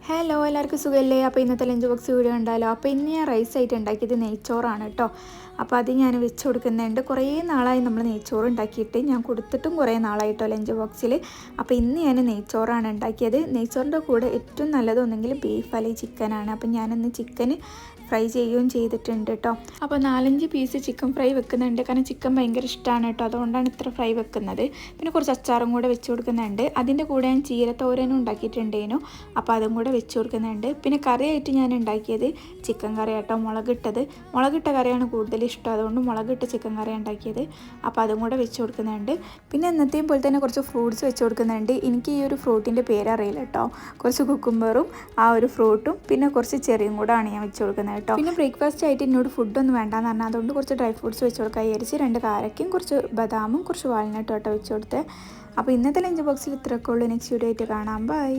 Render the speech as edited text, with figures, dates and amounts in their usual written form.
Hello എല്ലാവർക്കും സുഖമല്ലേ? അപ്പോൾ ഇന്നത്തെ ലഞ്ച് ബോക്സ് വീഡിയോ ഉണ്ടല്ലോ. അപ്പോൾ ഇന്ന് ഞാൻ റൈസ് ആയിട്ട് ഉണ്ടാക്കിയത് നെയ്ച്ചോറാണ് കേട്ടോ. അപ്പോൾ അത് ഞാൻ വെച്ച് കൊടുക്കുന്നുണ്ട്. കുറേ നാളായി നമ്മൾ നെയ്ച്ചോറ് ഉണ്ടാക്കിയിട്ട്, ഞാൻ കൊടുത്തിട്ടും കുറേ നാളായിട്ടോ ലഞ്ച് ബോക്സിൽ. അപ്പോൾ ഇന്ന് ഞാൻ നെയ്ച്ചോറാണ് ഉണ്ടാക്കിയത്. നെയ്ച്ചോറിൻ്റെ കൂടെ ഏറ്റവും നല്ലതൊന്നെങ്കിൽ ബീഫ് അല്ലെങ്കിൽ ചിക്കനാണ്. അപ്പോൾ ഞാനിന്ന് ചിക്കൻ ഫ്രൈ ചെയ്യുകയും ചെയ്തിട്ടുണ്ട് കേട്ടോ. അപ്പോൾ 4-5 പീസ് ചിക്കൻ ഫ്രൈ വെക്കുന്നുണ്ട്, കാരണം ചിക്കൻ ഭയങ്കര ഇഷ്ടമാണ് കേട്ടോ, അതുകൊണ്ടാണ് ഇത്ര ഫ്രൈ വെക്കുന്നത്. പിന്നെ കുറച്ച് അച്ചാറും കൂടെ വെച്ച് കൊടുക്കുന്നുണ്ട്. അതിൻ്റെ കൂടെ ഞാൻ ചീരത്തോരനും ഉണ്ടാക്കിയിട്ടുണ്ടേനു, അപ്പോൾ അതും കൂടെ വെച്ച് കൊടുക്കുന്നുണ്ട്. പിന്നെ കറിയായിട്ട് ഞാൻ ഉണ്ടാക്കിയത് ചിക്കൻ കറി കേട്ടോ, മുളകിട്ട കറിയാണ് കൂടുതൽ ഇഷ്ടം, അതുകൊണ്ട് മുളകിട്ട ചിക്കൻ കറി ഉണ്ടാക്കിയത്. അപ്പോൾ അതും കൂടെ വെച്ച് കൊടുക്കുന്നുണ്ട്. പിന്നെ എന്നത്തെയും പോലെ തന്നെ കുറച്ച് ഫ്രൂട്ട്സ് വെച്ച് കൊടുക്കുന്നുണ്ട്. എനിക്ക് ഈ ഒരു ഫ്രൂട്ടിൻ്റെ പേരറിയില്ല കേട്ടോ. കുറച്ച് കുക്കുംബറും ആ ഒരു ഫ്രൂട്ടും പിന്നെ കുറച്ച് ചെറിയും കൂടെ ആണ് ഞാൻ വെച്ച് കൊടുക്കുന്നത് കേട്ടോ. പിന്നെ ബ്രേക്ക്ഫാസ്റ്റ് ആയിട്ട് എന്നോട് ഫുഡൊന്നും വേണ്ടാന്ന് പറഞ്ഞാൽ അതുകൊണ്ട് കുറച്ച് ഡ്രൈ ഫ്രൂട്ട്സ് വെച്ച് കൊടുക്കാൻ വിചാരിച്ച് 2 കാരക്കയും കുറച്ച് ബദാമും കുറച്ച് വാൾനട്ടും കേട്ടോ വെച്ച് കൊടുത്തത്. അപ്പോൾ ഇന്നത്തെ ലഞ്ച് ബോക്സിൽ ഇത്രയൊക്കെ ഉള്ളൂ. നെക്സ്റ്റ് വീഡിയോ ആയിട്ട് കാണാം. ബൈ.